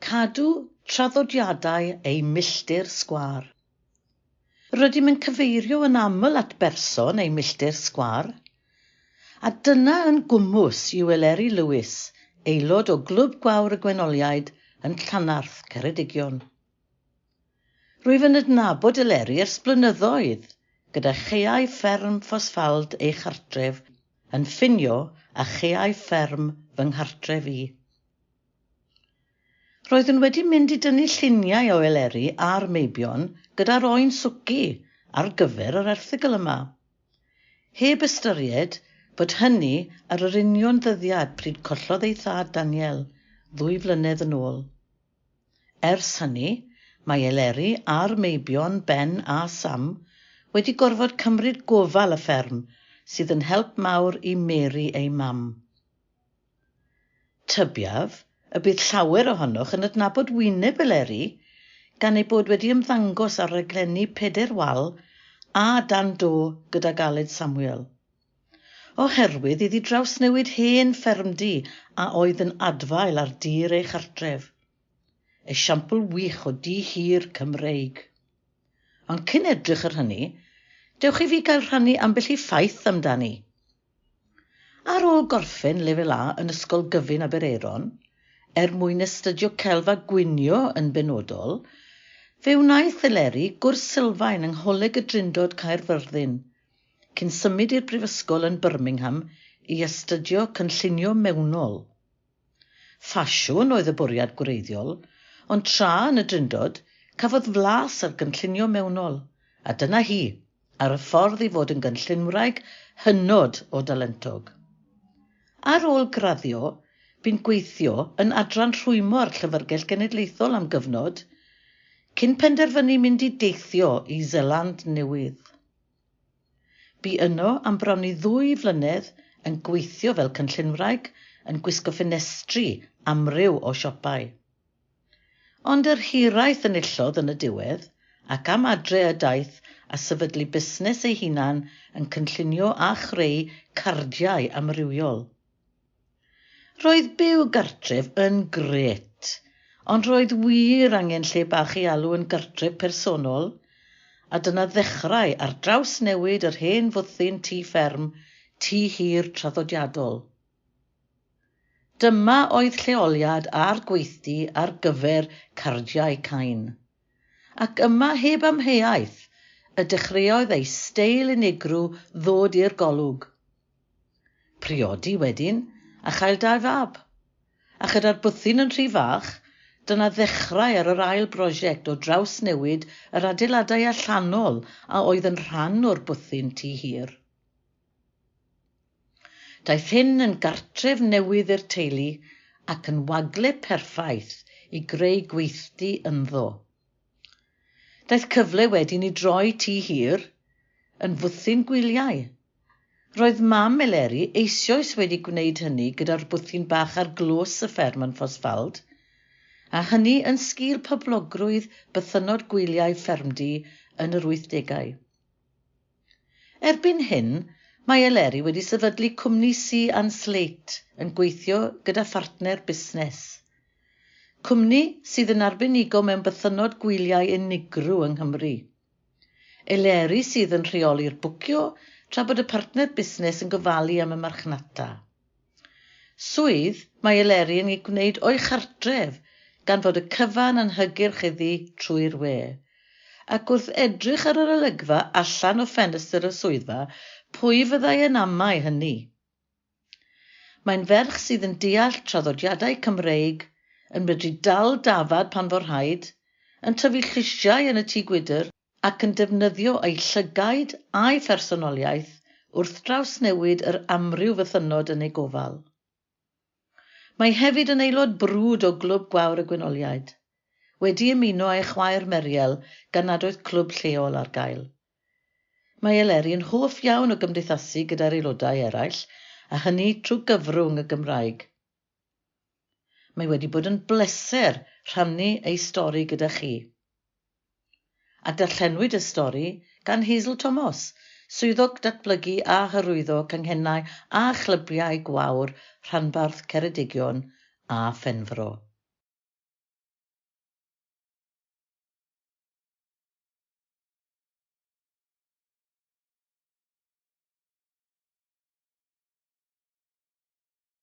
Cadw Traddodiadau ei Milltir Sgwâr. Rydym yn cyfeirio yn aml at berson ei Milltir Sgwâr, a dyna yn gwmws yw Eleri Lewis, aelod o Glwb Gwawr y Gwenoliaid yn Llanarth, Ceredigion. Rwyf yn adnabod Eleri ers blynyddoedd, gyda chaeau fferm ffosfald ei chartref yn ffinio a chaeau fferm fy nghartref i. Roeddwn wedi mynd i dynnu lluniau o Eleri a'r meibion gyda'r oen swci ar gyfer yr erthygl yma. Heb ystyried bod hynny ar yr union ddyddiad pryd collodd ei thad Daniel 2 flynedd yn ôl. Ers hynny, mae Eleri a'r meibion Ben a Sam wedi gorfod cymryd gofal y fferm sydd yn help mawr i Mary ei mam. Tybiaf, y bydd llawer ohonoch yn adnabod wyneb Eleri gan ei bod wedi ymddangos ar raglenni 4 wal a dan do gyda Aled Samuel. Oherwydd iddi drawsnewid hen ffermdy a oedd yn adfail ar dir ei chartref. Esiampl wych o di hir Cymreig. Ond cyn edrych ar hynny, dewch i fi gael rhannu ambell i ffaith amdani. Ar ôl gorffen lefel A yn Ysgol Gyfun Abereiron, mwyn astudio celfa gwynio yn benodol, fe wnaeth Eleri gwrs sylfaen yng Ngholeg y Drindod Caerfyrddin, cyn symud i'r Brifysgol yn Birmingham i astudio cynllunio mewnol. Ffasiwn oedd y bwriad gwreiddiol, ond tra yn y Drindod cafodd flas ar gynllunio mewnol, a dyna hi, ar y ffordd i fod yn gynllunwraig hynod o dalentog. Ar ôl graddio, bu'n gweithio yn adran rhwymo'r Llyfrgell Genedlaethol am gyfnod, cyn penderfynu mynd i deithio i Zeland Newydd. Bu yno am bron i 2 flynedd yn gweithio fel cynllunwraig yn gwisgo ffenestri amryw o siopau. Ond yr hiraeth yn illodd yn y diwedd, ac am adre y daeth a sefydlu busnes ei hunan yn cynllunio a chreu cardiau amrywiol. Roedd byw gartref yn gret, ond roedd wir angen lle bach i alw yn gartref personol, a dyna ddechrau ar draws newid yr hen fwthyn tŷ fferm, tŷ hir traddodiadol. Dyma oedd lleoliad a'r gweithdy ar gyfer cardiau cain. Ac yma heb amheuaeth y dechreuodd ei steil unigrw ddod i'r golwg. Priodi wedyn, a chael 2 fab. A chyda'r bwthyn yn rhy fach, dyna ddechrau ar yr ail brosiect o draws newid yr adeiladau allanol a oedd yn rhan o'r bwthyn tŷ hir. Daeth hyn yn gartref newydd i'r teulu ac yn wagle perffaith i greu gweithdy ynddo. Daeth cyfle wedyn i droi tŷ hir yn fwthyn gwyliau. Roedd mam Eleri eisoes wedi gwneud hynny gyda'r bwthyn bach ar glos y fferm yn ffosfald, a hynny yn sgil poblogrwydd bythynod gwyliau ffermdy yn yr 80au. Erbyn hyn, mae Eleri wedi sefydlu cwmni Sea & Slate yn gweithio gyda phartner busnes. Cwmni sydd yn arbenigo mewn bythynod gwyliau unigryw yng Nghymru. Eleri sydd yn rheoli'r bwcio, tra bod y partner busnes yn gofalu am y marchnata. Swydd mae Eleri yn ei gwneud o'i chartref gan fod y cyfan yn hygyrch iddi trwy'r we, ac wrth edrych ar yr olygfa allan o ffenestr y swyddfa, pwy fyddai yn amau hynny. Mae'n ferch sydd yn deall traddodiadau Cymreig, yn medru dal dafad pan fo rhaid, yn tyfu llysiau yn y tŷ gwydr, ac yn defnyddio ei llygaid a'i phersonoliaeth wrth draws newid yr amryw fythynod yn ei gofal. Mae hefyd yn aelod brwd o Glwb Gwawr y Gwenoliaid, wedi ymuno â'i chwaer Meriel gan nad oedd clwb lleol ar gael. Mae Eleri yn hoff iawn o gymdeithasu gyda'r aelodau eraill, a hynny trwy gyfrwng y Gymraeg. Mae wedi bod yn bleser rhannu ei stori gyda chi. A darllenwyd y stori gan Hazel Thomas, swyddog datblygu a hyrwyddo canghennau a chlybiau gwawr Rhanbarth Ceredigion a Phenfro.